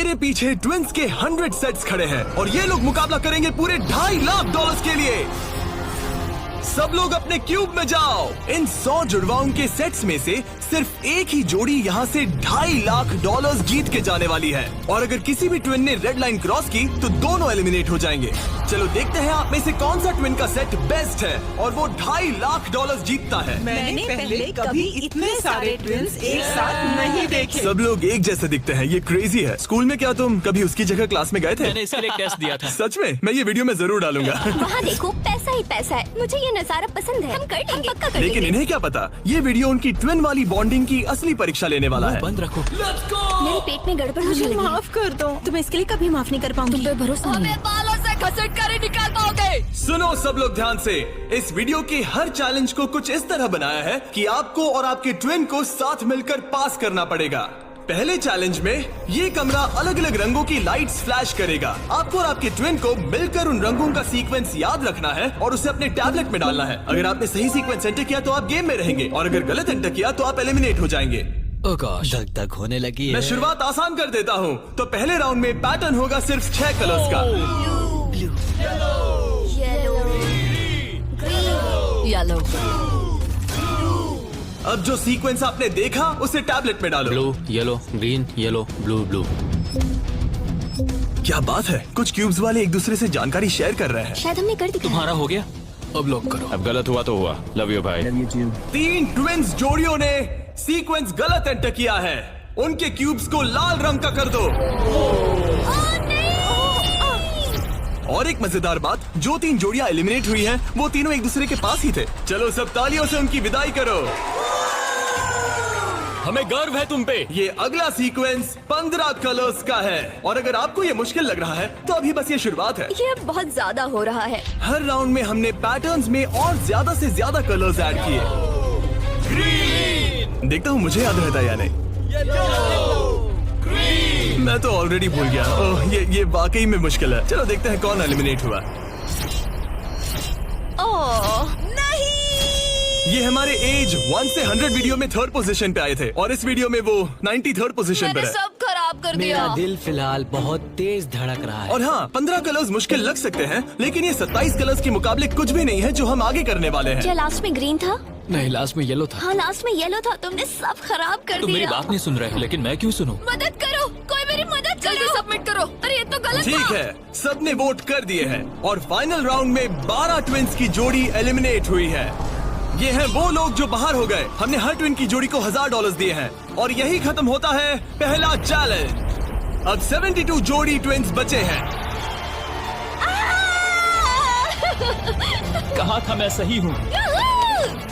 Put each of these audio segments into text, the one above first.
मेरे पीछे ट्विंस के 100 सेट्स खड़े हैं और ये लोग मुकाबला करेंगे पूरे $2.5 लाख के लिए। सब लोग अपने क्यूब में जाओ। इन 100 जुड़वाओं के सेट्स में से सिर्फ एक ही जोड़ी यहाँ से $2.5 लाख जीत के जाने वाली है। और अगर किसी भी ट्विन ने रेड लाइन क्रॉस की तो दोनों एलिमिनेट हो जाएंगे। चलो देखते हैं आप में से कौन सा ट्विन का सेट बेस्ट है और वो $2.5 लाख जीतता है। मैंने पहले कभी इतने सारे ट्विन्स एक साथ नहीं देखे। सब लोग एक जैसे दिखते हैं, ये क्रेजी है। स्कूल में क्या तुम कभी उसकी जगह क्लास में गए थे? मैंने इसके लिए टेस्ट दिया था। सच में? मैं ये वीडियो में जरूर डालूंगा। वहाँ देखो, पैसा ही पैसा है। मुझे ये नजारा पसंद है। हम कर लेंगे, पक्का कर लेकिन लेंगे। इन्हें क्या पता, ये वीडियो उनकी ट्विन वाली बॉन्डिंग की असली परीक्षा लेने वाला है। बंद रखो। मेरे पेट में गड़बड़ होने लगी। माफ कर दो, तुम इसके लिए कभी माफ नहीं कर पाऊंगी। तुम पे भरोसा नहीं है। बालों से घसीट कर ही निकाल पाओगे। सुनो सब लोग ध्यान से, इस वीडियो के हर चैलेंज को कुछ इस तरह बनाया है कि आपको और आपके ट्विन को साथ मिलकर पास करना पड़ेगा। पहले चैलेंज में ये कमरा अलग अलग रंगों की लाइट्स फ्लैश करेगा। आपको और आपके ट्विन को मिलकर उन रंगों का सीक्वेंस याद रखना है और उसे अपने टैबलेट में डालना है। अगर आपने सही सीक्वेंस एंटर किया तो आप गेम में रहेंगे और अगर गलत एंटर किया तो आप एलिमिनेट हो जाएंगे। ओह गॉश, धक धक होने लगी है। मैं शुरुआत आसान कर देता हूँ। तो पहले राउंड में पैटर्न होगा सिर्फ 6 कलर्स का। येलो। अब जो सीक्वेंस आपने देखा उसे टैबलेट में डालो। Blue, yellow, green, yellow, blue, blue. क्या बात है, कुछ क्यूब्स वाले एक दूसरे से जानकारी शेयर कर रहे हैं। शायद हमने कर दिखाया। तुम्हारा हो गया, अब लॉक करो। अब गलत हुआ तो हुआ। लव यू भाई। 3 ट्विंस जोड़ियों ने सीक्वेंस गलत एंटर किया है। उनके क्यूब्स को लाल रंग का कर दो। और एक मजेदार बात, जो 3 जोड़ियां एलिमिनेट हुई हैं, वो तीनों एक दूसरे के पास ही थे। चलो सब तालियों से उनकी विदाई करो। हमें गर्व है तुम पे। ये अगला सीक्वेंस 15 कलर्स का है और अगर आपको ये मुश्किल लग रहा है तो अभी बस ये शुरुआत है। ये अब बहुत ज्यादा हो रहा है। हर राउंड में हमने पैटर्न्स में और ज्यादा से ज्यादा कलर्स ऐड किए। ग्रीन, देखता हूँ मुझे याद रहता है या नहीं। मैं तो ऑलरेडी भूल गया। ओह, ये वाकई में मुश्किल है। चलो देखते हैं कौन एलिमिनेट हुआ। ओह नहीं। ये हमारे एज 1 से 100 वीडियो में 3rd पोजीशन पे आए थे और इस वीडियो में वो 93rd पोजीशन पर मैंने है। सब खराब कर दिया। मेरा दिल फिलहाल बहुत तेज धड़क रहा है। और हाँ, 15 कलर्स मुश्किल लग सकते हैं लेकिन ये 27 कलर्स के मुकाबले कुछ भी नहीं है जो हम आगे करने वाले हैं। क्या लास्ट में ग्रीन था? नहीं, लास्ट में येलो था। हाँ, लास्ट में येलो था। तुमने सब खराब कर तुम मेरी दिया। बात नहीं सुन रहे हो, लेकिन मैं क्यों सुनूं? मदद करो, कोई मेरी मदद करो। जल्दी सबमिट करो। अरे ये तो गलत ठीक था। है, सबने वोट कर दिए हैं और फाइनल राउंड में 12 ट्विंस की जोड़ी एलिमिनेट हुई है। ये हैं वो लोग जो बाहर हो गए। हमने हर ट्विन की जोड़ी को $1000 दिए हैं और यही खत्म होता है पहला चैलेंज। अब 72 जोड़ी ट्विंस बचे हैं। कहा था मैं सही हूँ।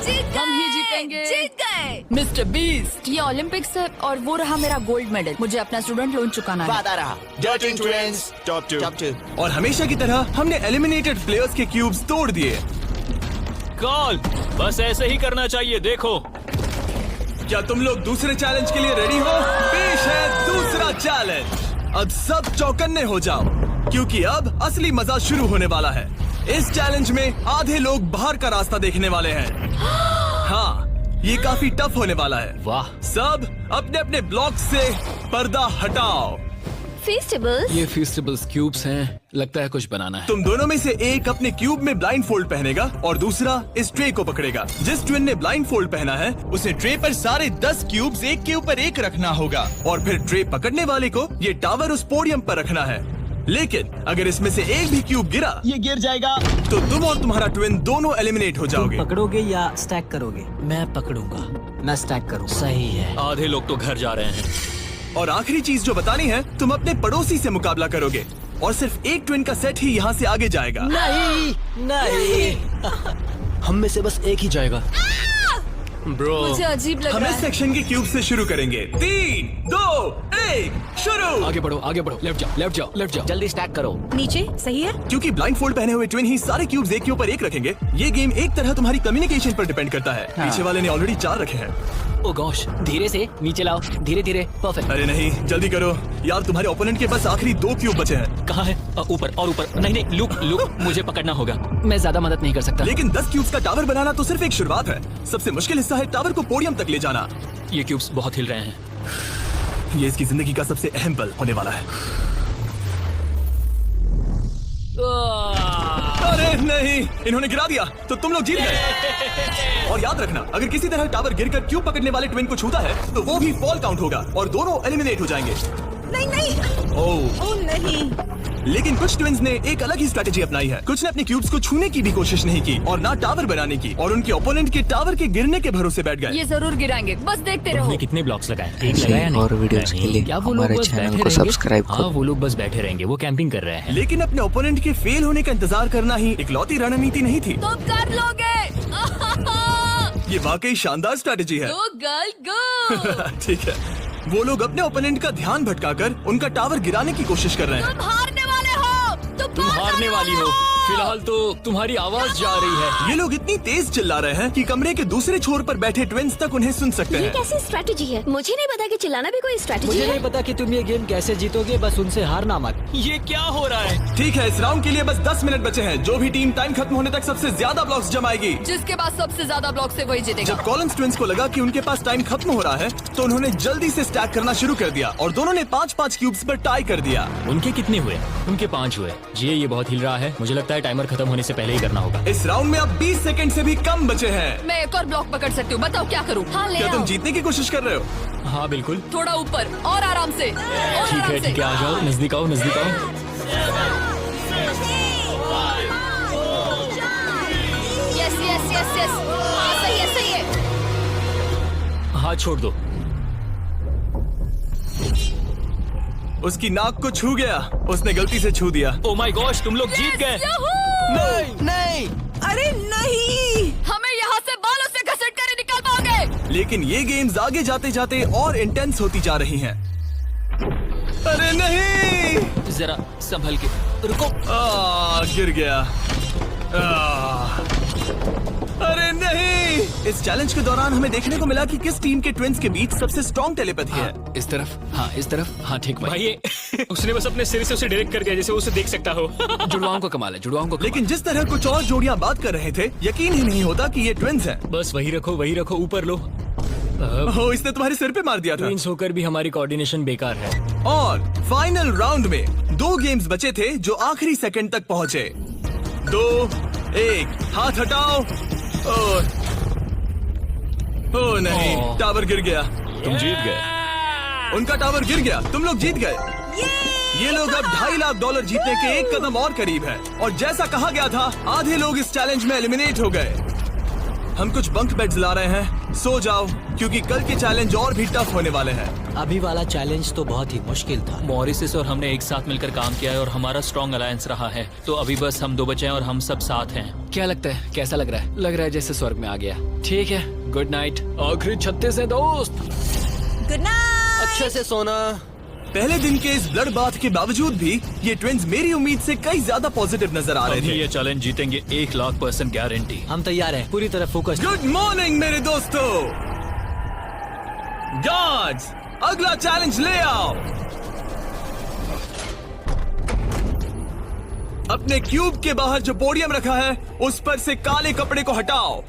जीत गए। हम ही जीतेंगे। जीत गए। मिस्टर बीस्ट, ये ओलंपिक्स है और वो रहा मेरा गोल्ड मेडल। मुझे अपना स्टूडेंट लोन चुकाना है। वादा रहा। Dirty Twins, top 2. Top 2। और हमेशा की तरह हमने एलिमिनेटेड प्लेयर्स के क्यूब्स तोड़ दिए। कॉल, बस ऐसे ही करना चाहिए। देखो, क्या तुम लोग दूसरे चैलेंज के लिए रेडी हो? पेश है दूसरा चैलेंज। अब सब चौकन्ने हो जाओ क्योंकि अब असली मजा शुरू होने वाला है। इस चैलेंज में आधे लोग बाहर का रास्ता देखने वाले हैं। हाँ, ये काफी टफ होने वाला है। वाह, सब अपने अपने ब्लॉक से पर्दा हटाओ। फेस्टिवल्स। ये फेस्टिवल्स क्यूब्स हैं। लगता है कुछ बनाना है। तुम दोनों में से एक अपने क्यूब में ब्लाइंड फोल्ड पहनेगा और दूसरा इस ट्रे को पकड़ेगा। जिस ट्विन ने ब्लाइंड फोल्ड पहना है उसे ट्रे पर सारे 10 क्यूब्स एक के ऊपर एक रखना होगा और फिर ट्रे पकड़ने वाले को ये टावर उस पोडियम पर रखना है। लेकिन अगर इसमें से एक भी क्यूब गिरा, ये गिर जाएगा। तो तुम और तुम्हारा ट्विन दोनों एलिमिनेट हो जाओगे। पकड़ोगे या स्टैक करोगे? मैं पकड़ूंगा। मैं स्टैक करूंगा। सही है। आधे लोग तो घर जा रहे हैं। और आखिरी चीज जो बतानी है, तुम अपने पड़ोसी से मुकाबला करोगे और सिर्फ एक ट्विन का सेट ही यहाँ से आगे जाएगा। नहीं नहीं, हम में से बस एक ही जाएगा। ब्रो, मुझे अजीब लग हम रहा इस है। सेक्शन के क्यूब से शुरू करेंगे। 3, 2, 1, शुरू। आगे बढ़ो, आगे बढ़ो। लेफ्ट जाओ, लेफ्ट जाओ, लेफ्ट जाओ। जल्दी स्टैक करो। नीचे सही है। क्योंकि ब्लाइंड फोल्ड पहने हुए ट्विन ही सारे क्यूब्स एक के ऊपर एक रखेंगे, ये गेम एक तरह तुम्हारी कम्युनिकेशन पर डिपेंड करता है। पीछे वाले ने ऑलरेडी 4 रखे हैं। ओ गॉश, धीरे से नीचे लाओ, धीरे धीरे। परफेक्ट। अरे नहीं, जल्दी करो यार, तुम्हारे ओपोनेंट के पास आखिरी 2 क्यूब बचे हैं। कहाँ है? ऊपर और ऊपर। नहीं नहीं, लुक लुक, मुझे पकड़ना होगा। मैं ज्यादा मदद नहीं कर सकता। लेकिन 10 क्यूब्स का टावर बनाना तो सिर्फ एक शुरुआत है। सबसे मुश्किल हिस्सा है टावर को पोडियम तक ले जाना। ये क्यूब्स बहुत हिल रहे हैं। ये इसकी जिंदगी का सबसे अहम पल होने वाला है। अरे नहीं, इन्होंने गिरा दिया तो तुम लोग जीत गए। और याद रखना, अगर किसी तरह टावर गिरकर क्यूब पकड़ने वाले ट्विन को छूता है तो वो भी फॉल काउंट होगा और दोनों एलिमिनेट हो जाएंगे। नहीं नहीं, ओह ओ नहीं। लेकिन कुछ ट्विन्स ने एक अलग ही स्ट्रेटेजी अपनाई है। कुछ ने अपने क्यूब्स को छूने की भी कोशिश नहीं की और ना टावर बनाने की, और उनके ओपोनेंट के टावर के गिरने के भरोसे बैठ गए। ये जरूर गिराएंगे, बस देखते रहो। उन्होंने कितने ब्लॉक्स लगाए? एक लगाया नहीं? और वीडियोस के लिए क्या वो लोग हमारे बस चैनल बैठे को रहेंगे? सब्सक्राइब हाँ, करो। वो लोग बस बैठे रहेंगे, वो कैंपिंग कर रहे हैं। लेकिन अपने ओपोनेंट के फेल होने का इंतजार करना ही इकलौती रणनीति नहीं थी। तुम कर लोगे। ये वाकई शानदार स्ट्रेटेजी है। गो गर्ल गो। ठीक है, वो लोग अपने ओपोनेंट का ध्यान भटकाकर उनका टावर गिराने की कोशिश कर रहे हैं। तुम हारने वाले हो। तुम हारने वाली हो। फिलहाल तो तुम्हारी आवाज जा रही है। ये लोग इतनी तेज चिल्ला रहे हैं कि कमरे के दूसरे छोर पर बैठे ट्विन्स तक उन्हें सुन सकते ये हैं। कैसी स्ट्रेटेजी है? मुझे नहीं पता कि चिल्लाना भी कोई स्ट्रेटेजी मुझे है। नहीं पता कि तुम ये गेम कैसे जीतोगे, बस उनसे हारना मत। ये क्या हो रहा है? ठीक है, इस राउंड के लिए बस 10 मिनट बचे हैं। जो भी टीम टाइम खत्म होने तक सबसे ज्यादा ब्लॉक्स जमाएगी, जिसके पास सबसे ज्यादा ब्लॉक से वही जीतेगा। जब कॉलम्स ट्विन्स को लगा कि उनके पास टाइम खत्म हो रहा है तो उन्होंने जल्दी से स्टैक करना शुरू कर दिया और दोनों ने 5-5 क्यूब्स पर टाई कर दिया। उनके कितने हुए? उनके 5 हुए। जी, ये बहुत हिल रहा है। मुझे लगता है टाइमर खत्म होने से पहले ही करना होगा। इस राउंड में अब 20 सेकंड से भी कम बचे हैं। मैं एक और ब्लॉक पकड़ सकती हूँ, बताओ क्या करूँ? हाँ ले क्या तुम आओ। जीतने की कोशिश कर रहे हो? हाँ बिल्कुल। थोड़ा ऊपर और आराम से। और ठीक आराम है से। ठीक है, आ जाओ, नजदीक आओ, नजदीक आओ। यस यस यस यस, हाँ सही है सही है। हाथ छोड़ दो। उसकी नाक को छू गया, उसने गलती से छू दिया। ओ माय गॉश, तुम लोग जीत गए। नहीं नहीं, अरे नहीं। हमें यहाँ से बालों से घसीट कर ही निकल पाओगे। लेकिन ये गेम्स आगे जाते जाते और इंटेंस होती जा रही हैं। अरे नहीं, जरा संभल के रुको। गिर गया। अरे नहीं, इस चैलेंज के दौरान हमें देखने को मिला कि किस टीम के ट्विन्स के बीच सबसे स्ट्रॉन्ग टेलीपैथी है। इस तरफ, हाँ इस तरफ, हाँ ठीक भाई। ये उसने बस अपने सिर से उसे डायरेक्ट कर दिया जैसे उसे देख सकता हो। जुड़वाओं को कमाल है, जुड़वाओं को कमाल। लेकिन जिस तरह कुछ और जोड़ियां बात कर रहे थे, यकीन ही नहीं होता कि ये ट्विन्स हैं। बस वही रखो, ऊपर लो। ओह, इसने तुम्हारे सिर पे मार दिया था। ट्विन्स होकर भी हमारी कोऑर्डिनेशन बेकार है। और फाइनल राउंड में 2 गेम्स बचे थे जो आखिरी सेकंड तक पहुंचे। 2, 1, हाथ हटाओ। ओह नहीं, ओह। टावर गिर गया। तुम जीत गए। उनका टावर गिर गया, तुम लोग जीत गए। ये लोग अब $2.5 लाख जीतने के एक कदम और करीब है। और जैसा कहा गया था, आधे लोग इस चैलेंज में एलिमिनेट हो गए। हम कुछ बंक बेड्स ला रहे हैं, सो जाओ क्योंकि कल के चैलेंज और भी टफ होने वाले हैं। अभी वाला चैलेंज तो बहुत ही मुश्किल था। मॉरिसस और हमने एक साथ मिलकर काम किया है और हमारा स्ट्रॉन्ग अलायंस रहा है। तो अभी बस हम 2 बचे हैं और हम सब साथ हैं। क्या लगता है, कैसा लग रहा है? लग रहा है जैसे स्वर्ग में आ गया। ठीक है, गुड नाइट। आखिरी 36 है दोस्त। Good night. अच्छे से सोना। पहले दिन के इस ब्लड बाथ के बावजूद भी ये ट्विन्स मेरी उम्मीद से कई ज्यादा पॉजिटिव नजर आ रहे अभी थे। ये चैलेंज जीतेंगे 1,00,000% गारंटी। हम तैयार हैं, पूरी तरह फोकस। गुड मॉर्निंग मेरे दोस्तों। गार्ड्स, अगला चैलेंज ले आओ। अपने क्यूब के बाहर जो पोडियम रखा है उस पर से काले कपड़े को हटाओ।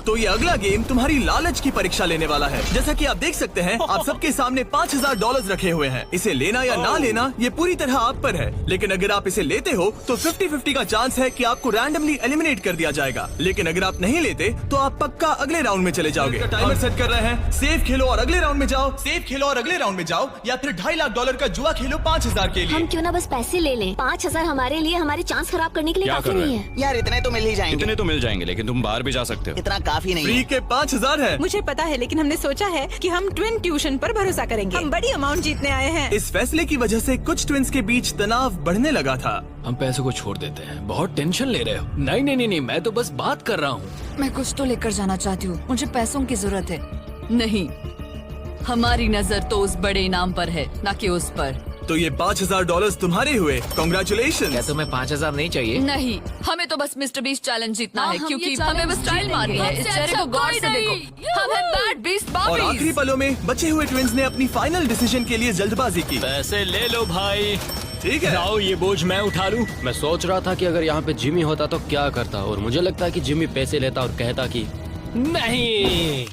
तो ये अगला गेम तुम्हारी लालच की परीक्षा लेने वाला है। जैसा कि आप देख सकते हैं, आप सबके सामने $5,000 रखे हुए हैं। इसे लेना या ना लेना ये पूरी तरह आप पर है। लेकिन अगर आप इसे लेते हो तो 50-50 का चांस है कि आपको रैंडमली एलिमिनेट कर दिया जाएगा। लेकिन अगर आप नहीं लेते तो आप पक्का अगले राउंड में चले जाओगे। टाइमर सेट कर रहे हैं। सेफ खेलो और अगले राउंड में जाओ, सेफ खेलो और अगले राउंड में जाओ, या फिर $2.5 लाख का जुआ खेलो 5,000 के लिए। हम क्यों ना बस पैसे ले लें? 5,000 हमारे लिए हमारे चांस खराब करने के लिए क्या काफी कर रहे नहीं हो? है। यार इतने तो मिल ही जाएंगे। इतने तो मिल जाएंगे, लेकिन तुम बाहर भी जा सकते हो। इतना काफी नहीं फ्री है। के 5,000 है। मुझे पता है, लेकिन हमने सोचा है कि हम ट्विन ट्यूशन पर भरोसा करेंगे। हम बड़ी अमाउंट जीतने आए हैं। इस फैसले की वजह से कुछ ट्विन्स के बीच तनाव बढ़ने लगा था। हम पैसों को छोड़ देते हैं। बहुत टेंशन ले रहे हो। नहीं, मैं तो बस बात कर रहा हूँ। मैं कुछ तो लेकर जाना चाहती हूँ, मुझे पैसों की जरूरत है। नहीं, हमारी नजर तो उस बड़े इनाम पर है, ना कि उस पर। तो ये $5,000 तुम्हारे हुए। कॉन्ग्रेचुलेशन। क्या तुम्हें 5,000 नहीं चाहिए? नहीं, हमें तो बस मिस्टर बीस्ट चैलेंज जीतना हाँ, है, हम क्योंकि ये हमें challenge बस स्टाइल मारनी है। इस चेहरे को गौर से देखो, हम हैं बैड बीस्ट और आखिरी बॉबीज। पलों में बचे हुए ट्विन्स ने अपनी फाइनल डिसीजन के लिए जल्दबाजी की। पैसे ले लो भाई। ठीक है, जाओ, ये बोझ मैं उठा लूं। मैं सोच रहा था कि अगर यहाँ पे जिमी होता तो क्या करता, और मुझे लगता है कि जिमी पैसे लेता और कहता कि नहीं।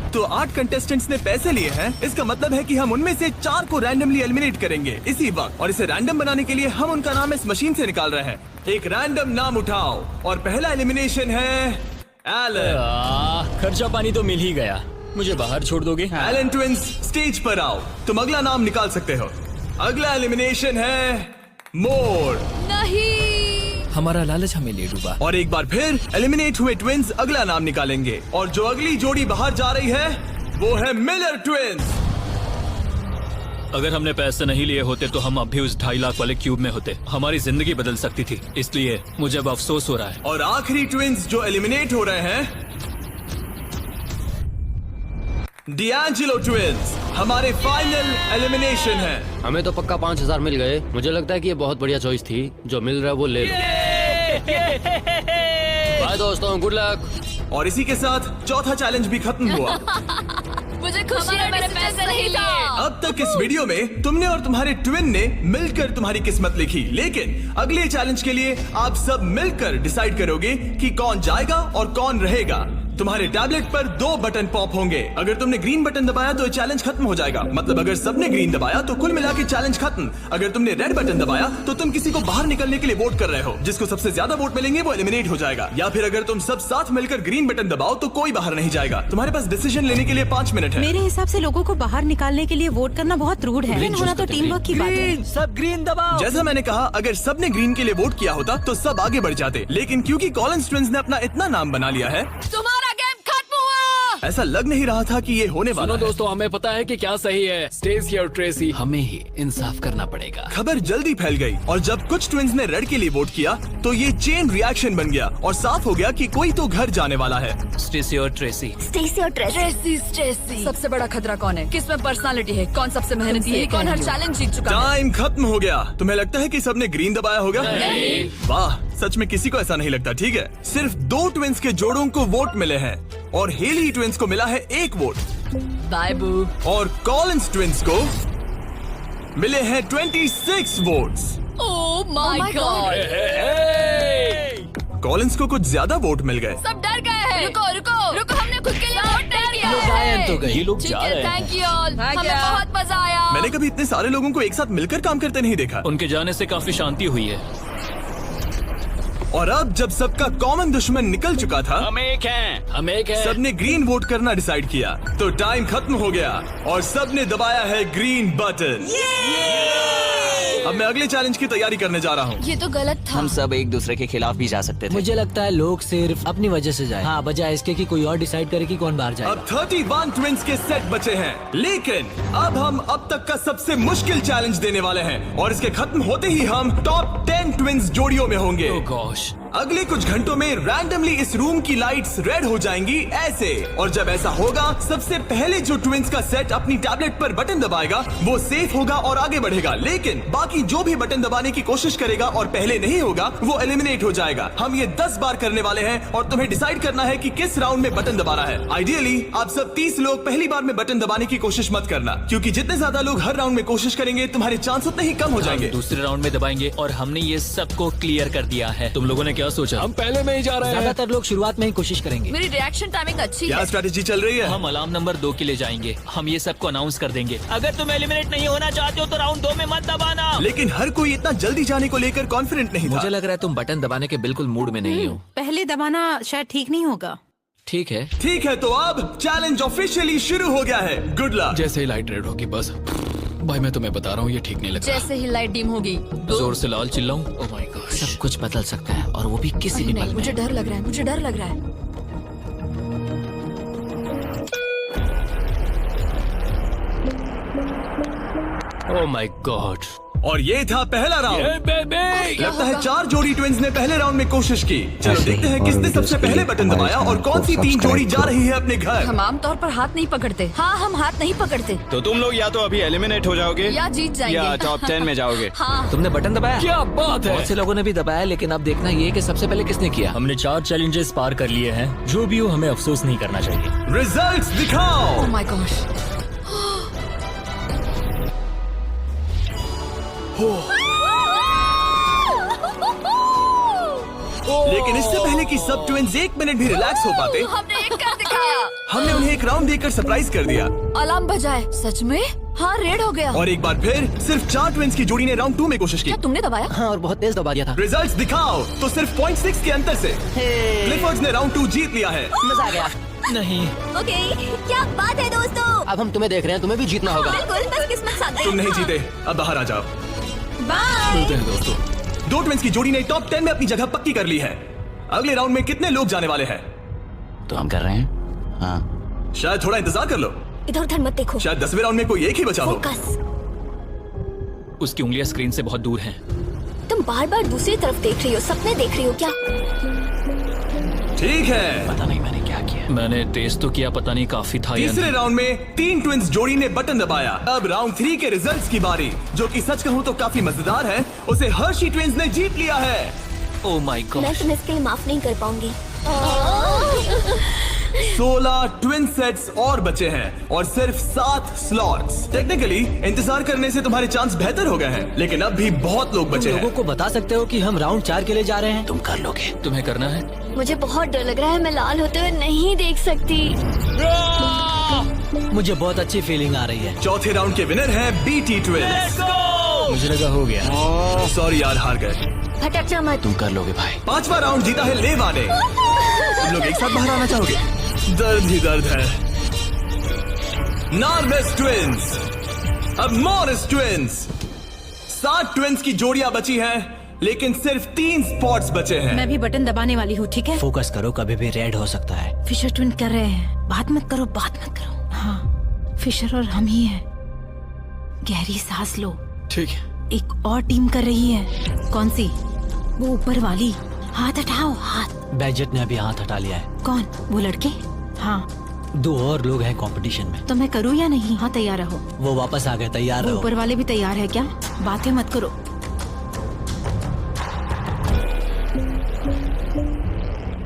तो 8 कंटेस्टेंट्स ने पैसे लिए हैं। इसका मतलब है कि हम उनमें से 4 को रैंडमली एलिमिनेट करेंगे इसी वक्त, और इसे रैंडम बनाने के लिए हम उनका नाम इस मशीन से निकाल रहे हैं। एक रैंडम नाम उठाओ और पहला एलिमिनेशन है एलन। खर्चा पानी तो मिल ही गया, मुझे बाहर छोड़ दोगे? एलन ट्विंस स्टेज पर आओ, तुम अगला नाम निकाल सकते हो। अगला एलिमिनेशन है मोर। नहीं, हमारा लालच हमें ले डूबा। और एक बार फिर एलिमिनेट हुए ट्विंस अगला नाम निकालेंगे, और जो अगली जोड़ी बाहर जा रही है वो है मिलर ट्विंस। अगर हमने पैसे नहीं लिए होते तो हम अब भी उस 2.5 लाख वाले क्यूब में होते। हमारी जिंदगी बदल सकती थी, इसलिए मुझे अब अफसोस हो रहा है। और आखिरी ट्विंस जो एलिमिनेट हो रहे हैं डिएंजेलो ट्विंस, हमारे फाइनल एलिमिनेशन है। हमें तो पक्का 5000 मिल गए। मुझे लगता है कि ये बहुत बढ़िया चॉइस थी। जो मिल रहा है वो ले लो। बाय दोस्तों, गुड लक। और इसी के साथ चौथा चैलेंज भी खत्म हुआ। मुझे खुशी है मैंने पैसे नहीं लिए। अब तक इस वीडियो में तुमने और तुम्हारे ट्विन ने मिलकर तुम्हारी किस्मत लिखी, लेकिन अगले चैलेंज के लिए आप सब मिलकर डिसाइड करोगे कि कौन जाएगा और कौन रहेगा। तुम्हारे टैबलेट पर 2 बटन पॉप होंगे। अगर तुमने ग्रीन बटन दबाया तो चैलेंज खत्म हो जाएगा, मतलब अगर सबने ग्रीन दबाया तो कुल मिला के चैलेंज खत्म। अगर तुमने रेड बटन दबाया तो तुम किसी को बाहर निकलने के लिए वोट कर रहे हो। जिसको सबसे ज्यादा वोट मिलेंगे वो एलिमिनेट हो जाएगा। या फिर अगर तुम सब साथ मिलकर ग्रीन बटन दबाओ तो कोई बाहर नहीं जाएगा। तुम्हारे पास डिसीजन लेने के लिए 5 मिनट है। मेरे हिसाब से लोगों को बाहर निकालने के लिए वोट करना बहुत रूड है। विन होना तो टीम वर्क की बात है। सब ग्रीन दबाओ। जैसा मैंने कहा, अगर सबने ग्रीन के लिए वोट किया होता तो सब आगे बढ़ जाते, लेकिन क्योंकि कॉलिंस ट्विंस ने अपना इतना नाम बना लिया है, तुम्हारा गेम खत्म हुआ। ऐसा लग नहीं रहा था कि ये होने वाला है। दोस्तों, हमें पता है कि क्या सही है। स्टेसी और ट्रेसी, हमें ही इंसाफ करना पड़ेगा। खबर जल्दी फैल गई और जब कुछ ट्विंस ने रेड के लिए वोट किया तो ये चेन रिएक्शन बन गया और साफ हो गया कि कोई तो घर जाने वाला है। स्टेसी और ट्रेसी। स्टेसी और ट्रेसी। सबसे बड़ा खतरा कौन है? किसमें पर्सनालिटी है? कौन सबसे मेहनती है? कौन हर चैलेंज जीत चुका है? टाइम खत्म हो गया। तुम्हें लगता है कि सबने ग्रीन दबाया होगा? वाह, सच में किसी को ऐसा नहीं लगता। ठीक है, सिर्फ 2 ट्विंस के जोड़ों को वोट मिले हैं और हेली ट्विंस को मिला है 1 वोट, बाय बू। और कॉलिंस ट्विंस को मिले हैं 26 votes. Oh my God, Collins को कुछ ज्यादा वोट मिल गए। सब डर गए हैं। रुको, हमने खुद के लिए वोट नहीं किया लोग आए है। तो गए। ये लोग जा रहे हैं। थैंक यू ऑल, हमें बहुत मजा आया। मैंने कभी इतने सारे लोगों को एक साथ मिलकर काम करते नहीं देखा। उनके जाने से काफी शांति हुई है। और अब जब सबका कॉमन दुश्मन निकल चुका था, हम एक हैं। सबने ग्रीन वोट करना डिसाइड किया, तो टाइम खत्म हो गया और सबने दबाया है ग्रीन बटन। अब मैं अगले चैलेंज की तैयारी करने जा रहा हूँ। ये तो गलत था। हम सब एक दूसरे के खिलाफ भी जा सकते थे। मुझे लगता है लोग सिर्फ अपनी वजह से जाए। हाँ, बजाय इसके कि कोई और डिसाइड करे कि कौन बाहर जाएगा। अब 31 ट्विंस के सेट बचे हैं, लेकिन अब हम अब तक का सबसे मुश्किल चैलेंज देने वाले हैं और इसके खत्म होते ही हम टॉप 10 ट्विंस जोड़ियों में होंगे। Oh gosh। अगले कुछ घंटों में रैंडमली इस रूम की लाइट्स रेड हो जाएंगी ऐसे, और जब ऐसा होगा सबसे पहले जो ट्विंस का सेट अपनी टैबलेट पर बटन दबाएगा वो सेफ होगा और आगे बढ़ेगा, लेकिन बाकी जो भी बटन दबाने की कोशिश करेगा और पहले नहीं होगा वो एलिमिनेट हो जाएगा। हम ये 10 बार करने वाले हैं और तुम्हें डिसाइड करना है कि किस राउंड में बटन दबाना है। आइडियली आप सब 30 लोग पहली बार में बटन दबाने की कोशिश मत करना, क्योंकि जितने ज्यादा लोग हर राउंड में कोशिश करेंगे तुम्हारे चांस उतने ही कम हो जाएंगे। दूसरे राउंड में दबाएंगे और हमने ये सबको क्लियर कर दिया है। तुम लोगों ने क्या सोचा? हम पहले में ही जा रहे हैं। ज्यादातर लोग शुरुआत में ही कोशिश करेंगे। मेरी रिएक्शन टाइमिंग अच्छी क्या है। स्ट्रेटेजी चल रही है? हम अलार्म नंबर 2 के लिए जाएंगे। हम ये सबको अनाउंस कर देंगे। अगर तुम एलिमिनेट नहीं होना चाहते हो तो राउंड 2 में मत दबाना। लेकिन हर कोई इतना जल्दी जाने को लेकर कॉन्फिडेंट नहीं था। मुझे लग रहा है तुम बटन दबाने के बिल्कुल मूड में नहीं हो। पहले दबाना शायद ठीक नहीं होगा। ठीक है, ठीक है, तो अब चैलेंज ऑफिशियली शुरू हो गया है। Good luck. जैसे ही लाइट रेड होगी बस। भाई मैं तुम्हें बता रहा हूँ ये ठीक नहीं लग रहा। जैसे ही लाइट डिम होगी जोर से लाल चिल्लाऊं? Oh my God. सब कुछ बदल सकता है और वो भी किसी भी पल नहीं, में। मुझे डर लग रहा है, मुझे डर लग रहा है। Oh my God. और ये था पहला राउंड। लगता है 4 जोड़ी ट्विंस ने पहले राउंड में कोशिश की। चलो देखते हैं किसने सबसे पहले बटन दबाया और कौन सी 3 जोड़ी जा रही है अपने घर। हम आमतौर पर हाथ नहीं पकड़ते। हाँ, हम हाथ नहीं पकड़ते। तो तुम लोग या तो अभी एलिमिनेट हो जाओगे या जीत जाएंगे। या टॉप 10 में जाओगे। हाँ, तुमने बटन दबाया? क्या बात है। बहुत से लोगों ने भी दबाया, लेकिन अब देखना ये कि सबसे पहले किसने किया। हमने 4 चैलेंजेस पार कर लिए हैं। जो भी हो हमें अफसोस नहीं करना चाहिए। रिजल्ट्स दिखाओ। Oh my gosh. लेकिन इससे पहले कि सब ट्विंस 1 मिनट भी रिलैक्स हो पाते, हमने एक कर दिखाया। हमने उन्हें एक राउंड देकर सरप्राइज कर दिया अलार्म बजाए। सच में? हाँ, रेड हो गया। और एक बार फिर सिर्फ 4 ट्विंस की जोड़ी ने राउंड 2 में कोशिश की। क्या तुमने दबाया? हाँ, और बहुत तेज दबा दिया था। रिजल्ट्स दिखाओ तो सिर्फ 0.6 के अंतर से क्लिफर्ड्स ने राउंड 2 जीत लिया है। मजा आ गया। नहीं, ओके, क्या बात है दोस्तों। अब हम तुम्हें देख रहे हैं, तुम्हें भी जीतना होगा। बिल्कुल, बस किस्मत साथ दे। तुम नहीं जीते, अब बाहर आ जाओ। बाय। मिलते हैं दोस्तों। 2 ट्विंस की जोड़ी ने टॉप 10 में अपनी जगह पक्की कर ली है। अगले राउंड में कितने लोग जाने वाले हैं? तो हम कर रहे हैं। हाँ, शायद थोड़ा इंतजार कर लो, इधर उधर मत देखो। शायद 10वें राउंड में कोई एक ही बचा हो। फोकस। उसकी उंगलियां स्क्रीन से बहुत दूर हैं। तुम बार बार दूसरी तरफ देख रही हो, सपने देख रही हो क्या? ठीक है, पता नहीं मैंने क्या किया। मैंने टेस्ट तो किया, पता नहीं काफी था या तीसरे नहीं। राउंड में 3 ट्विंस जोड़ी ने बटन दबाया। अब राउंड 3 के रिजल्ट्स की बारी, जो कि सच कहूँ तो काफी मजेदार है। उसे हर्षी ट्विंस ने जीत लिया है। ओह माय मैं गॉड। तुम्हें इसके लिए माफ नहीं कर पाऊंगी। 16 ट्विन सेट्स और बचे हैं और सिर्फ 7 स्लॉट्स। टेक्निकली इंतजार करने से तुम्हारे चांस बेहतर हो गए हैं, लेकिन अब भी बहुत लोग बचे लोगों हैं। को बता सकते हो कि हम राउंड 4 के लिए जा रहे हैं। तुम कर लोगे। तुम्हें करना है? मुझे बहुत डर लग रहा है, मैं लाल होते हुए नहीं देख सकती। मुझे बहुत अच्छी फीलिंग आ रही है। चौथे राउंड के विनर हैं बीटी ट्विंस। मुझे लगा हो गया। सॉरी यार, हार गए। भटक जा मत। तुम कर लोगे भाई। 5वां राउंड जीता है लेवा ने। तुम लोग एक साथ बाहर आना चाहोगे? दर्द ही दर्द है। नार्वेस ट्विंस, अब मॉरिस ट्विंस। 7 ट्विंस की जोड़ियां बची हैं, लेकिन सिर्फ 3 स्पॉट्स बचे हैं। मैं भी बटन दबाने वाली हूँ, ठीक है? फोकस करो, कभी भी रेड हो सकता है। फिशर ट्विन कर रहे हैं। बात मत करो, बात मत करो। हाँ, फिशर और हम ही हैं। गहरी सांस लो। ठीक है। एक और टीम कर रही है। कौन सी? वो ऊपर वाली। हाथ हटाओ, हाथ। बैजेट ने अभी हाथ हटा लिया है। कौन? वो लड़के? हाँ। 2 और लोग हैं कंपटीशन में। तो मैं करूँ या नहीं? हाँ, तैयार रहो। वो वापस आ गए, तैयार वो रहो। ऊपर वाले भी तैयार है क्या? बातें मत करो।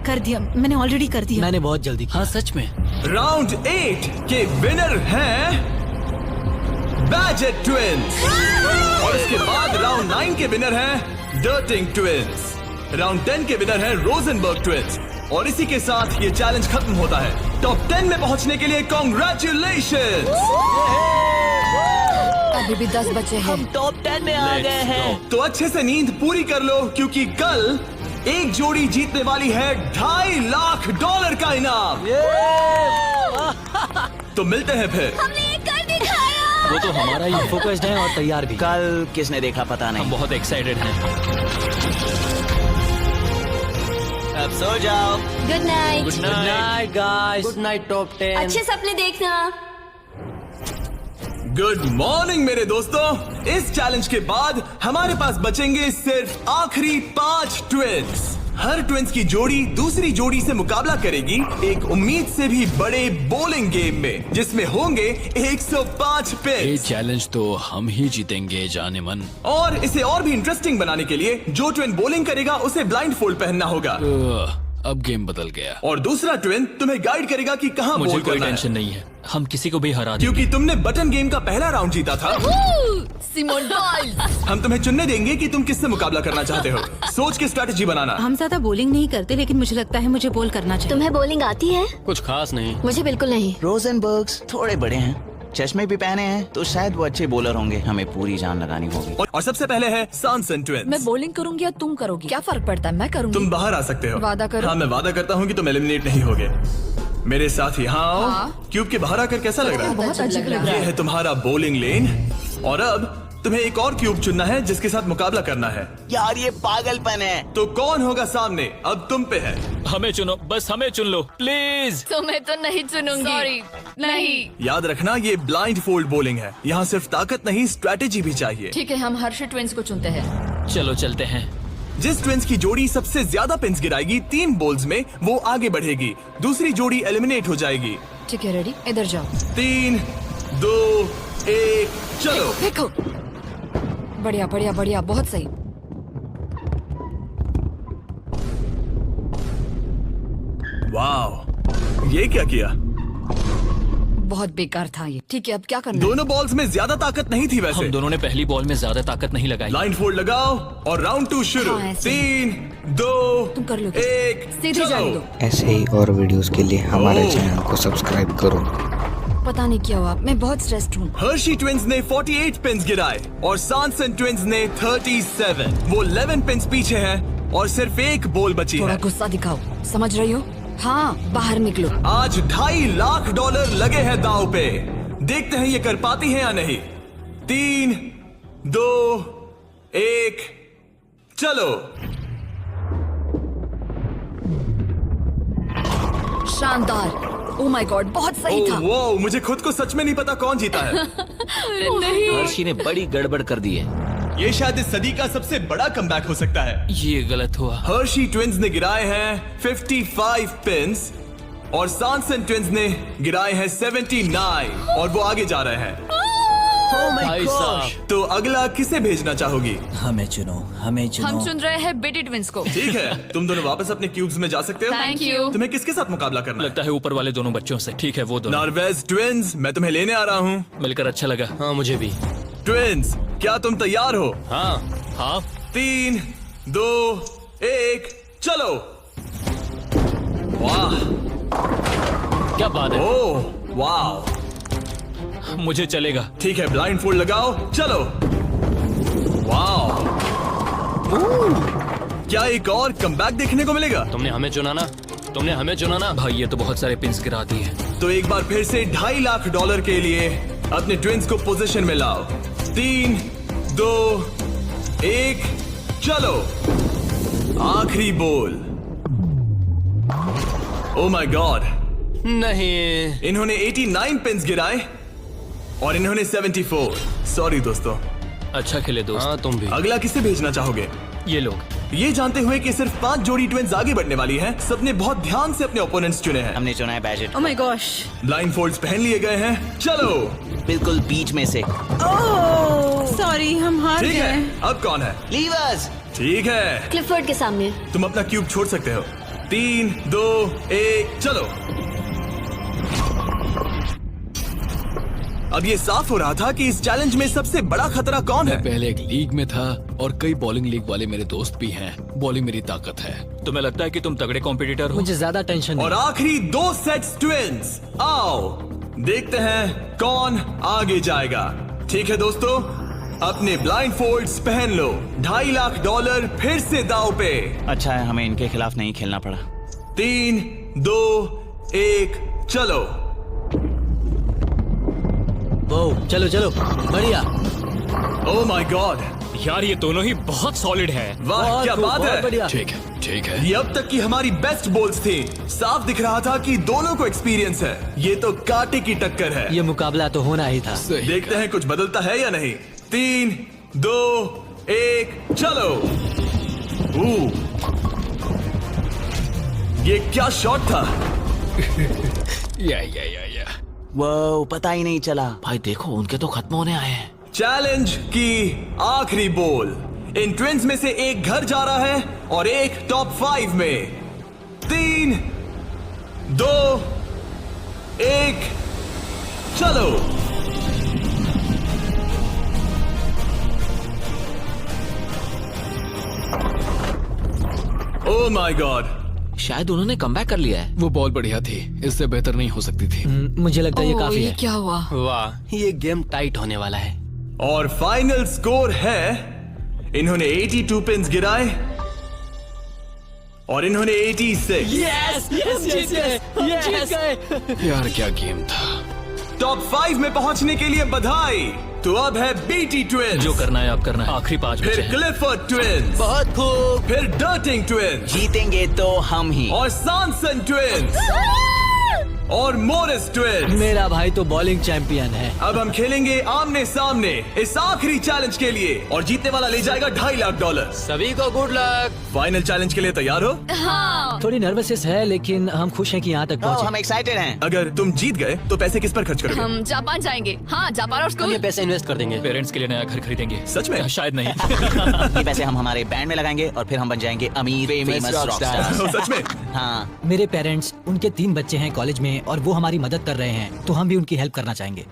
कर दिया, मैंने ऑलरेडी कर दिया। मैंने बहुत जल्दी किया। हाँ सच में। राउंड 8 के विनर हैं बैजेट ट्विंस। और इसके बाद राउंड 9 के विनर हैं डर्टिंग ट्विंस। राउंड 10 के विनर हैं रोजनबर्ग ट्विंस। और इसी के साथ ये चैलेंज खत्म होता है। टॉप 10 में पहुंचने के लिए कांग्रेचुलेशंस। अभी भी 10 बचे हैं। हम टॉप 10 में आ गए हैं। तो अच्छे से नींद पूरी कर लो, क्योंकि कल एक जोड़ी जीतने वाली है $2.5 लाख का इनाम। तो मिलते हैं फिर। हमने ये कर दिखाया। वो तो हमारा ही है। फोकस्ड हैं और तैयार भी। कल किसने देखा पता हम नहीं। बहुत एक्साइटेड हैं। अब सो जाओ। Good night. Good good night. Night guys. Good night top 10। अच्छे सपने देखना। गुड मॉर्निंग मेरे दोस्तों। इस चैलेंज के बाद हमारे पास बचेंगे सिर्फ आखिरी 5 ट्विंस। हर ट्विंस की जोड़ी दूसरी जोड़ी से मुकाबला करेगी एक उम्मीद से भी बड़े बोलिंग गेम में, जिसमें होंगे 105 ये पिन्स। चैलेंज तो हम ही जीतेंगे जाने मन। और इसे और भी इंटरेस्टिंग बनाने के लिए जो ट्विन बॉलिंग करेगा उसे ब्लाइंड फोल्ड पहनना होगा। अब गेम बदल गया। और दूसरा ट्विन तुम्हें गाइड करेगा कि कहां मुझे बॉल कोई करना टेंशन है, नहीं है। हम किसी को भी हरा देंगे। क्योंकि तुमने बटन गेम का पहला राउंड जीता था। Simone Biles. हम तुम्हें चुनने देंगे कि तुम किससे मुकाबला करना चाहते हो। सोच के स्ट्रेटेजी बनाना। हम ज्यादा बॉलिंग नहीं करते, लेकिन मुझे लगता है मुझे बॉल करना चाहिए। तुम्हें बॉलिंग आती है? कुछ खास नहीं। मुझे बिल्कुल नहीं। रोजनबर्ग्स थोड़े बड़े हैं, चश्मे भी पहने हैं, तो शायद वो अच्छे बॉलर होंगे। हमें पूरी जान लगानी होगी। और सबसे पहले है सॉनसन ट्विंस। मैं बॉलिंग करूंगी या तुम करोगी? क्या फर्क पड़ता है? मैं करूंगी। तुम बाहर आ सकते हो। वादा करो। हाँ, मैं वादा करता हूँ कि तुम एलिमिनेट नहीं होगे। मेरे साथ यहाँ आओ। हाँ। क्यूब के बाहर आकर कैसा लग रहा है? बहुत अजीब लग रहा ये है। है तुम्हारा बॉलिंग लेन। और अब तुम्हें एक और क्यूब चुनना है जिसके साथ मुकाबला करना है। यार ये पागलपन है। तो कौन होगा सामने? अब तुम पे है। हमें चुनो, बस हमें चुन लो प्लीज। तुम्हें तो नहीं चुनूंगी। सॉरी, नहीं। याद रखना, ये ब्लाइंड फोल्ड बॉलिंग है। यहाँ सिर्फ ताकत नहीं, स्ट्रेटेजी भी चाहिए। ठीक है, हम हर्षी ट्विंस को चुनते हैं। चलो चलते हैं। जिस ट्विंस की जोड़ी सबसे ज्यादा पिन्स गिराएगी 3 बॉल्स में, वो आगे बढ़ेगी। दूसरी जोड़ी एलिमिनेट हो जाएगी। ठीक है, रेडी? इधर जाओ। 3, 2, 1, चलो। देखो, बढ़िया बढ़िया बढ़िया, बहुत सही। वाह, ये क्या किया? बहुत बेकार था ये। ठीक है, अब क्या करना है? दोनों बॉल्स में ज्यादा ताकत नहीं थी वैसे। हम दोनों ने पहली बॉल में ज्यादा ताकत नहीं लगाई। लाइन फोल्ड लगाओ और राउंड 2 शुरू। हाँ, ऐसे। 3, 2, तुम कर लोगे। 1 सीधे जाने दो। ऐसे ही और वीडियोस के लिए हमारे चैनल को सब्सक्राइब करो। पता नहीं क्या हुआ, मैं बहुत स्ट्रेस्ड हूँ। हर्शी ट्विंस ने 48 पिन्स गिराए और सैनसन ट्विंस ने 37। वो 11 पिन्स पीछे हैं और सिर्फ एक बॉल बची थोड़ा है। गुस्सा दिखाओ, समझ रही हो? हाँ, बाहर निकलो। आज $2.5 लाख लगे हैं दांव पे। देखते हैं ये कर पाती हैं या नहीं। 3, 2, 1 चलो। शानदार। ओ माय गॉड, बहुत सही था। वो मुझे खुद को सच में नहीं पता कौन जीता है। नहीं। हर्षी ने बड़ी गड़बड़ कर दी है। ये शायद इस सदी का सबसे बड़ा कमबैक हो सकता है। ये गलत हुआ। हर्शी ट्विंस ने गिराए हैं 55 पिन्स और सैनसन ट्विंस ने गिराए हैं 79 और वो आगे जा रहे हैं। भाई साहब, तो अगला किसे भेजना चाहोगी? हमें चुनो, हमें चुनो। हम चुन रहे हैं बेटी ट्विंस को। ठीक है, तुम दोनों वापस अपने क्यूब्स में जा सकते हो। Thank you. तुम्हें किसके साथ मुकाबला करना है? लगता है ऊपर वाले दोनों बच्चों से। ठीक है, वो दोनों। नॉर्वेज ट्विंस, मैं तुम्हें लेने आ रहा हूँ। मिलकर अच्छा लगा। हाँ मुझे भी। ट्विंस, क्या तुम तैयार हो? हाँ हाँ 3, 2, 1 चलो। वाह, क्या बात है। ओह वाह, मुझे चलेगा। ठीक है, ब्लाइंड फोल्ड लगाओ, चलो। वाह, क्या एक और कमबैक देखने को मिलेगा? तुमने हमें चुना ना, तुमने हमें चुना ना। भाई ये तो बहुत सारे पिन्स गिरा दिए। तो एक बार फिर से $2.5 लाख के लिए अपने ट्विंस को पोजीशन में लाओ। 3, 2, 1 चलो। आखिरी बॉल। ओ माय गॉड, नहीं। इन्होंने 89 पिन्स गिराए और इन्होंने 74। सॉरी दोस्तों। अच्छा खेले दोस्त। हाँ तुम भी। अगला किसे भेजना चाहोगे? ये लोग। ये जानते हुए कि सिर्फ 5 जोड़ी ट्विंस आगे बढ़ने वाली हैं, सबने बहुत ध्यान से अपने ओपोनेंट्स चुने हैं। हमने चुना है budget. Oh my gosh. Blindfolds पहन लिए गए हैं, चलो। बिल्कुल बीच में से। सॉरी, हम हार ठीक गए। है, अब कौन है? लीवर्स। ठीक है, क्लिफर्ड के सामने। तुम अपना क्यूब छोड़ सकते हो। 3, 2, 1 चलो। अब ये साफ हो रहा था कि इस चैलेंज में सबसे बड़ा खतरा कौन है। पहले एक लीग में था और कई बॉलिंग लीग वाले मेरे दोस्त भी हैं। बॉलिंग मेरी ताकत है। तुम्हें लगता है कि तुम तगड़े कॉम्पिटिटर हो? मुझे ज्यादा टेंशन और नहीं। आखिरी 2 सेट्स ट्विंस। आओ देखते हैं कौन आगे जाएगा। ठीक है दोस्तों, अपने ब्लाइंड फोल्ड्स पहन लो। $2.5 लाख फिर से दाव पे। अच्छा है हमें इनके खिलाफ नहीं खेलना पड़ा। 3, 2, 1 चलो। ओ, चलो चलो, बढ़िया। ओ माय गॉड, यार ये दोनों ही बहुत सॉलिड है। वाह क्या बात है। बढ़िया। ठीक है, ठीक है। ये अब तक की हमारी बेस्ट बॉल्स थी। साफ दिख रहा था कि दोनों को एक्सपीरियंस है। ये तो कांटे की टक्कर है। ये मुकाबला तो होना ही था। देखते हैं कुछ बदलता है या नहीं। 3, 2, 1 चलो। ये क्या शॉट था। या। वो पता ही नहीं चला। भाई देखो, उनके तो खत्म होने आए हैं। चैलेंज की आखिरी बॉल। इन ट्विंस में से एक घर जा रहा है और एक टॉप 5 में। 3, 2, 1 चलो। ओ माय गॉड, शायद उन्होंने कमबैक कर लिया है। वो बॉल बढ़िया थी, इससे बेहतर नहीं हो सकती थी। मुझे लगता है ये ओह, काफी ये है। क्या हुआ? वाह, ये गेम टाइट होने वाला है। और फाइनल स्कोर है, इन्होंने 82 पिन्स गिराए और इन्होंने 86। यार क्या गेम था। टॉप 5 में पहुंचने के लिए बधाई। तो अब है बीटी ट्विंस, जो करना है आप करना है। आखिरी 5 बचे फिर हैं। क्लिफर्ड ट्विंस, बहुत खूब। फिर डर्टिंग ट्विंस जीतेंगे तो हम ही। और सैनसन ट्विंस और मोरिस ट्विंस। मेरा भाई तो बॉलिंग चैंपियन है। अब हम खेलेंगे आमने सामने इस आखिरी चैलेंज के लिए और जीतने वाला ले जाएगा $2.5 लाख। सभी को गुड लक। फाइनल चैलेंज के लिए तैयार हो? हाँ। थोड़ी नर्वसनेस है, लेकिन हम खुश हैं कि यहाँ तक हम पहुँचे। एक्साइटेड हैं। अगर तुम जीत गए तो पैसे किस पर खर्च करोगे? हम जापान जाएंगे। हाँ, जापान और हम स्कूल। ये पैसे इन्वेस्ट कर देंगे। पेरेंट्स के लिए नया घर खरीदेंगे। सच में? शायद नहीं। ये पैसे हम हमारे बैंड में लगाएंगे और फिर हम बन जाएंगे अमीर फेमस रॉकस्टार। सच में? हाँ। मेरे पेरेंट्स, उनके 3 बच्चे हैं कॉलेज में और वो हमारी मदद कर रहे हैं, तो हम भी उनकी हेल्प करना चाहेंगे।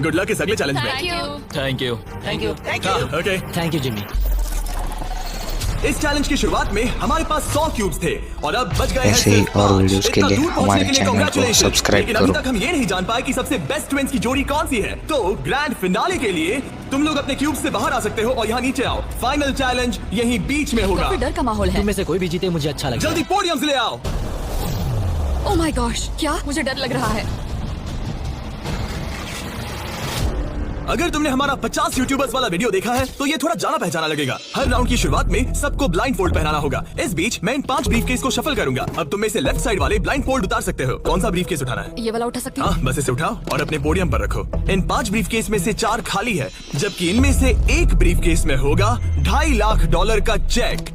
गुड लक इस अगले चैलेंज में। Thank you. Okay, thank you Jimmy. इस चैलेंज की शुरुआत में हमारे पास 100 क्यूब्स थे और अब बच गए हैं ऐसे ही सिर्फ और 5। वीडियोस के इतना लिए दूर पहुंचने हमारे के लिए चैनल को congratulations। सब्सक्राइब लेकिन अभी करो। तक हम ये नहीं जान पाए कि सबसे बेस्ट ट्विंस की जोड़ी कौन सी है। तो ग्रैंड फिनाले के लिए तुम लोग अपने क्यूब से बाहर आ सकते हो और यहाँ नीचे आओ। फाइनल चैलेंज यहीं बीच में होगा। काफी डर का माहौल है। तुम में से कोई भी जीते मुझे अच्छा लगेगा। जल्दी पोडियम से ले आओ। ओह माय गॉश, क्या मुझे डर लग रहा है। अगर तुमने हमारा 50 यूट्यूबर्स वाला वीडियो देखा है तो ये थोड़ा जाना पहचाना लगेगा। हर राउंड की शुरुआत में सबको ब्लाइंड फोल्ड पहनाना होगा। इस बीच मैं इन 5 ब्रीफकेस को शफल करूंगा। अब तुम में से लेफ्ट साइड वाले ब्लाइंड फोल्ड उतार सकते हो। कौन सा ब्रीफकेस उठाना है? ये वाला उठा सकती हूँ? हाँ, बस इसे उठाओ और अपने पोडियम पर रखो। इन 5 ब्रीफकेस में से 4 खाली है, जबकि इनमें से एक ब्रीफकेस में होगा $2.5 लाख का चेक।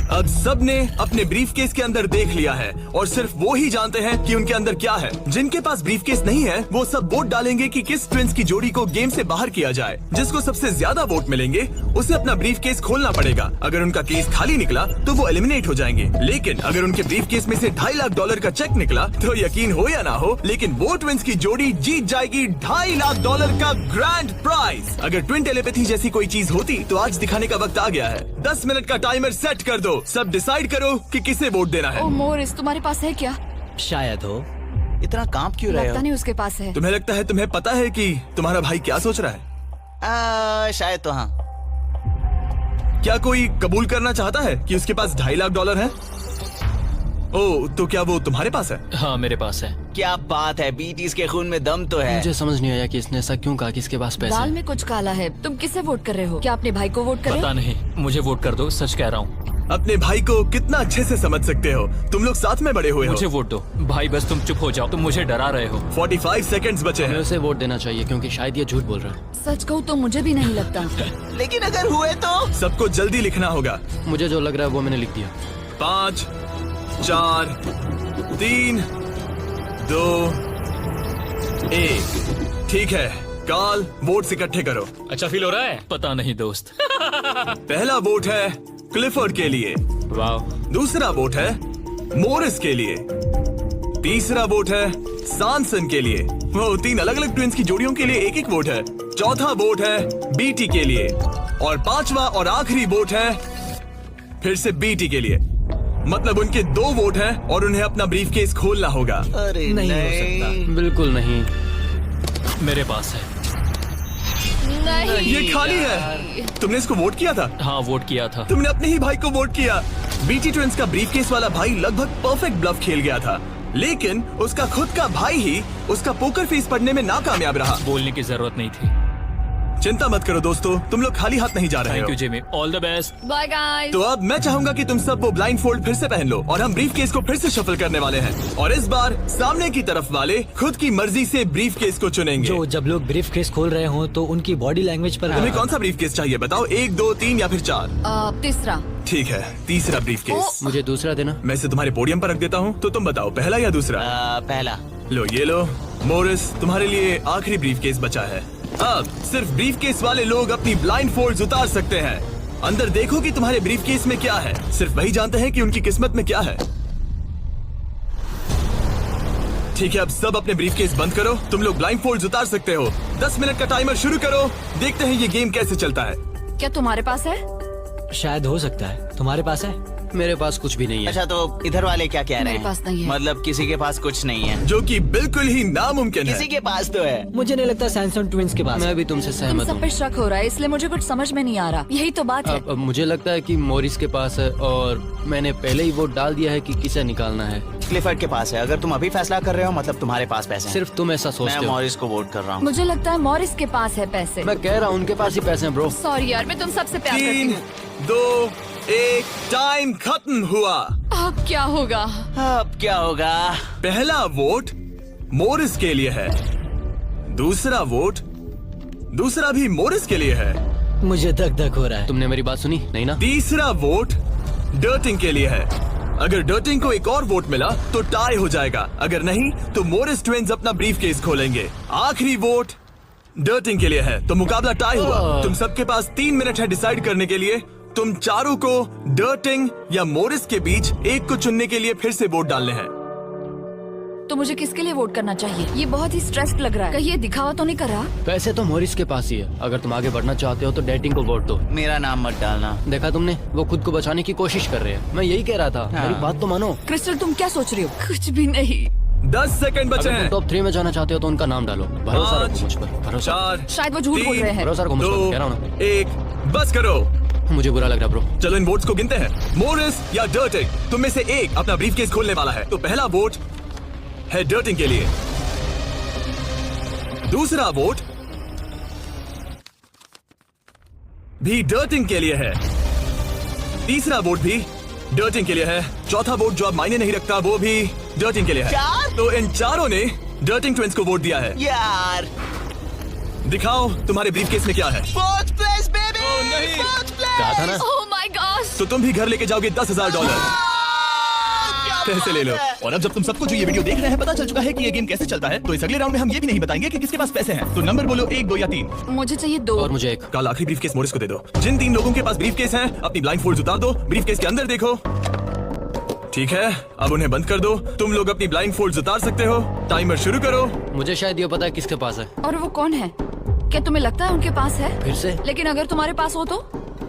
अब सबने अपने ब्रीफकेस के अंदर देख लिया है और सिर्फ वो ही जानते हैं कि उनके अंदर क्या है। जिनके पास ब्रीफकेस नहीं है वो सब वोट डालेंगे कि किस ट्विंस की जोड़ी को गेम से बाहर किया जाए। जिसको सबसे ज्यादा वोट मिलेंगे उसे अपना ब्रीफकेस खोलना पड़ेगा। अगर उनका केस खाली निकला तो वो एलिमिनेट हो जाएंगे। लेकिन अगर उनके ब्रीफकेस में से $2.5 लाख का चेक निकला तो यकीन हो या ना हो, लेकिन वो ट्विंस की जोड़ी जीत जाएगी $2.5 लाख का ग्रैंड प्राइज। अगर ट्विन टेलीपैथी जैसी कोई चीज होती तो आज दिखाने का वक्त आ गया है। 10 मिनट का टाइमर सेट कर दो। सब डिसाइड करो कि किसे वोट देना है। ओह मोरिस, तुम्हारे पास है क्या? शायद हो। इतना कांप क्यों रहे लगता हो? नहीं उसके पास है। तुम्हें लगता है तुम्हें पता है कि तुम्हारा भाई क्या सोच रहा है? शायद तो हाँ। क्या कोई कबूल करना चाहता है कि उसके पास $2.5 लाख है? ओह, तो क्या वो तुम्हारे पास है? हाँ, मेरे पास है। क्या बात है, बीटीज के खून में दम तो है। मुझे समझ नहीं आया कि इसने ऐसा क्यों कहा कि इसके पास पैसे दाल हैं। में कुछ काला है। तुम किसे वोट कर रहे हो? क्या अपने भाई को वोट कर रहे पता हो? नहीं, मुझे वोट कर दो, सच कह रहा हूँ। अपने भाई को कितना अच्छे से समझ सकते हो। तुम लोग साथ में बड़े हुए हो। मुझे वोट दो भाई, बस तुम चुप हो जाओ। तुम मुझे डरा रहे हो। 45 सेकंड्स बचे हमें हैं। उसे वोट देना चाहिए क्योंकि शायद ये झूठ बोल रहा है। सच कहूँ तो मुझे भी नहीं लगता। लेकिन अगर हुए तो? सबको जल्दी लिखना होगा। मुझे जो लग रहा है वो मैंने लिख दिया। 5, 4, 3, 2, 1। ठीक है, काल वोट्स इकट्ठे करो। अच्छा फील हो रहा है? पता नहीं दोस्त। पहला वोट है क्लिफोर्ड के लिए। वाह। दूसरा वोट है मोरिस के लिए। तीसरा वोट है सैनसन के लिए। वो 3 अलग अलग ट्विंस की जोड़ियों के लिए एक वोट है। चौथा वोट है बीटी के लिए और 5वां और आखिरी वोट है फिर से बीटी के लिए। मतलब उनके 2 वोट हैं और उन्हें अपना ब्रीफकेस खोलना होगा। अरे नहीं हो सकता। बिल्कुल नहीं। मेरे पास है। नहीं। ये खाली है। तुमने इसको वोट किया था? हाँ, वोट किया था। तुमने अपने ही भाई को वोट किया। बीटी ट्विंस का ब्रीफकेस वाला भाई लगभग परफेक्ट ब्लफ खेल गया था, लेकिन उसका खुद का भाई ही उसका पोकर फेस पढ़ने में नाकामयाब रहा। बोलने की जरूरत नहीं थी। चिंता मत करो दोस्तों, तुम लोग खाली हाथ नहीं जा रहे थैंक हो। You Jimmy, all the best. Bye guys. तो अब मैं चाहूंगा कि तुम सब वो ब्लाइंड फोल्ड फिर से पहन लो और हम ब्रीफकेस को फिर से शफल करने वाले हैं। और इस बार सामने की तरफ वाले खुद की मर्जी से ब्रीफकेस को चुनेंगे। जो जब लोग ब्रीफकेस खोल रहे हो तो उनकी बॉडी लैंग्वेज पर तुम्हें कौन सा ब्रीफकेस चाहिए बताओ? 1, 2, 3 या फिर 4? तीसरा। ठीक है, तीसरा ब्रीफकेस। मुझे दूसरा देना। मैं इसे तुम्हारे पोडियम पर रख देता हूँ, तो तुम बताओ पहला या दूसरा? पहला। लो ये लो मोरिस, तुम्हारे लिए आखिरी ब्रीफकेस बचा है। अब सिर्फ ब्रीफकेस वाले लोग अपनी ब्लाइंड फोल्ड्स उतार सकते हैं। अंदर देखो कि तुम्हारे ब्रीफकेस में क्या है। सिर्फ वही जानते हैं कि उनकी किस्मत में क्या है। ठीक है, अब सब अपने ब्रीफकेस बंद करो। तुम लोग ब्लाइंड फोल्ड्स उतार सकते हो। 10 मिनट का टाइमर शुरू करो। देखते हैं ये गेम कैसे चलता है। क्या तुम्हारे पास है? शायद हो सकता है। तुम्हारे पास है? मेरे पास कुछ भी नहीं है। अच्छा, तो इधर वाले क्या कह रहे मेरे हैं? पास नहीं है। मतलब किसी के पास कुछ नहीं है? जो कि बिल्कुल ही नामुमकिन है। किसी के पास तो है। मुझे नहीं लगता सैमसंग ट्विंस के पास। मैं भी तुमसे इन सहमत सब हूँ। पे शक हो रहा है, इसलिए मुझे कुछ समझ में नहीं आ रहा। यही तो बात है। अब मुझे लगता है कि मोरिस के पास है और मैंने पहले ही वोट डाल दिया है कि किसे निकालना है। क्लिफर्ड के पास है। अगर तुम अभी फैसला कर रहे हो मतलब तुम्हारे पास पैसे हैं। सिर्फ तुम ऐसा मैं सोचते हो। मॉरिस को वोट कर रहा हूँ। मुझे लगता है मॉरिस के पास है पैसे। मैं कह रहा हूँ उनके पास ही पैसे हैं ब्रो। सॉरी यार, मैं तुम सबसे प्यार करती 3, हूँ। 2, 1 टाइम खत्म हुआ। अब क्या होगा? अब क्या होगा? पहला वोट मोरिस के लिए है। दूसरा वोट दूसरा भी मोरिस के लिए है। मुझे धक धक हो रहा है। तुमने मेरी बात सुनी नहीं ना? तीसरा वोट डर्टिंग के लिए है। अगर डर्टिंग को एक और वोट मिला तो टाई हो जाएगा। अगर नहीं तो मोरिस ट्विंस अपना ब्रीफकेस खोलेंगे। आखिरी वोट डर्टिंग के लिए है, तो मुकाबला टाई हुआ। तुम सबके पास 3 मिनट है डिसाइड करने के लिए तुम चारों को डर्टिंग या मोरिस के बीच एक को चुनने के लिए फिर से वोट डालने हैं। तो मुझे किसके लिए वोट करना चाहिए? ये बहुत ही स्ट्रेस्ड लग रहा है। कहीं ये दिखावा तो नहीं कर रहा? पैसे तो मोरिस के पास ही है। अगर तुम आगे बढ़ना चाहते हो तो डेटिंग को वोट दो। मेरा नाम मत डालना। देखा तुमने, वो खुद को बचाने की कोशिश कर रहे हैं। मैं यही कह रहा था, मेरी बात तो मानो। क्रिस्टल तुम क्या सोच रही हो? कुछ भी नहीं। 10 सेकंड बचे अगर हैं। तुम टॉप 3 में जाना चाहते हो तो उनका नाम डालो। भरोसा रखो मुझ पर, भरोसा। 4, शायद वो झूठ बोल रहे हैं। भरोसा रखो मुझ पर, कह रहा हूँ ना। 1 बस करो। मुझे बुरा लग रहा ब्रो। चलो इन वोट्स को गिनते हैं। मोरिस या डर्टिंग, तुम में से एक अपना ब्रीफकेस खोलने वाला है। तो पहला वोट है डर्टिंग के लिए, दूसरा वोट भी डर्टिंग के लिए है, तीसरा वोट भी डर्टिंग के लिए है, चौथा वोट जो अब मायने नहीं रखता वो भी डर्टिंग के लिए है। तो इन चारों ने डर्टिंग ट्विंस को वोट दिया है। यार दिखाओ तुम्हारे ब्रीफकेस में क्या है। Fourth place baby. नहीं। कहा था ना। Oh my God. तो तुम भी घर लेके जाओगे $10,000। पैसे ले लो। और अब जब तुम सबको जो ये वीडियो देख रहे हैं पता चल चुका है कि ये गेम कैसे चलता है, तो इस अगले राउंड में हम ये भी नहीं बताएंगे कि किसके पास पैसे हैं। तो नंबर बोलो, 1, 2 या 3। मुझे चाहिए 2। और मुझे 1। कल आखिरी ब्रीफकेस मोरिस को दे दो। जिन 3 लोगों के पास ब्रीफकेस हैं अपनी ब्लाइंडफोल्ड्स उतार दो, ब्रीफकेस के अंदर देखो। ठीक है, अब उन्हें बंद कर दो। तुम लोग अपनी ब्लाइंडफोल्ड्स उतार सकते हो। टाइमर शुरू करो। मुझे शायद ये पता है किसके पास है। और वो कौन है? क्या तुम्हें लगता है उनके पास है? फिर से लेकिन अगर तुम्हारे पास हो तो?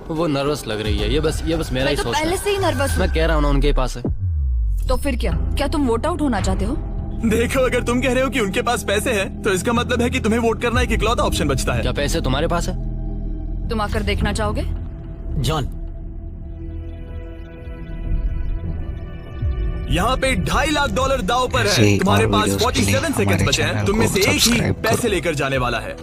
वो नर्वस लग रही है। ये बस मेरा मैं ही तो सोच पहले से ही नर्वस हूँ। मैं कह रहा हूँ ना, उनके पास है। तो फिर क्या तुम वोट आउट होना चाहते हो? देखो, अगर तुम कह रहे हो कि उनके पास पैसे हैं तो इसका मतलब है कि तुम्हें वोट करना एक इकलौता ऑप्शन बचता है। क्या पैसे तुम्हारे पास है? तुम आकर देखना चाहोगे? जॉन, यहाँ पे $2.5 लाख दाव पर ऐसे है। ही तुम्हारे और पास वीडियोस के लिए 47 सेकंड हमारे बचे हैं। चैनल तुम में को से एक ही सब्सक्राइब करो। पैसे लेकर जाने वाला है।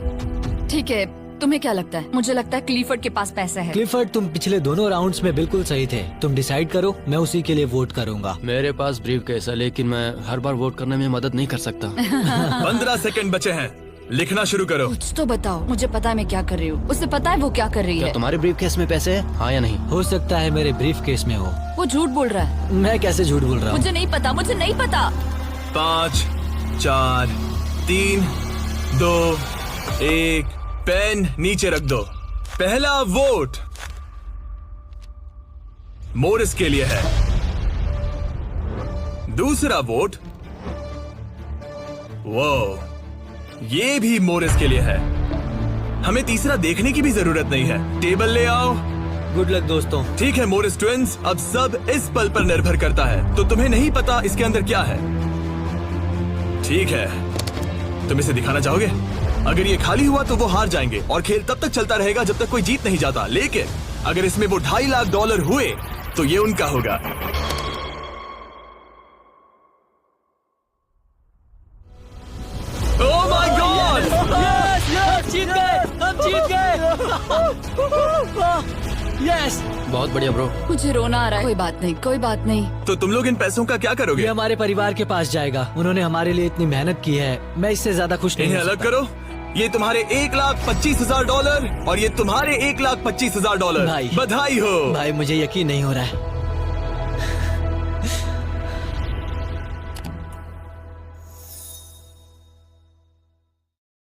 ठीक है, तुम्हें क्या लगता है? मुझे लगता है क्लीफर्ड के पास पैसा है। क्लिफर्ड तुम पिछले दोनों राउंड्स में बिल्कुल सही थे। तुम डिसाइड करो, मैं उसी के लिए वोट करूंगा। मेरे पास ब्रीफकेस है, लेकिन मैं हर बार वोट करने में मदद नहीं कर सकता। 15 सेकंड बचे हैं। लिखना शुरू करो। कुछ तो बताओ। मुझे पता है मैं क्या कर रही हूँ। उसे पता है वो क्या कर रही क्या है। तुम्हारे ब्रीफकेस में पैसे हैं? हाँ या नहीं? हो सकता है मेरे ब्रीफ केस में हो। वो झूठ बोल रहा है। मैं कैसे झूठ बोल रहा हूँ? मुझे नहीं पता, मुझे नहीं पता। 5, 4, 3, 2, 1। पेन नीचे रख दो। पहला वोट मोरिस के लिए है, दूसरा वोट वो ये भी मोरिस के लिए है। हमें तीसरा देखने की भी जरूरत नहीं है। टेबल ले आओ। गुड लक दोस्तों। ठीक है मोरिस ट्विंस, अब सब इस पल पर निर्भर करता है। तो तुम्हें नहीं पता इसके अंदर क्या है। ठीक है, तुम इसे दिखाना चाहोगे? अगर ये खाली हुआ तो वो हार जाएंगे और खेल तब तक चलता रहेगा जब तक कोई जीत नहीं जाता। लेकिन अगर इसमें वो $2.5 लाख हुए तो ये उनका होगा। Oh my God! जीत गए, हम जीत गए। यस, बहुत बढ़िया ब्रो। मुझे रोना आ रहा है। कोई बात नहीं, कोई बात नहीं। तो तुम लोग इन पैसों का क्या ये करोगे? हमारे परिवार के पास जाएगा। उन्होंने हमारे लिए इतनी मेहनत की है, मैं इससे ज्यादा खुश नहीं इन्हें हो अलग सकता। करो। ये तुम्हारे $1,25,000 और ये तुम्हारे $1,25,000। भाई। बधाई हो। भाई मुझे यकीन नहीं हो रहा है।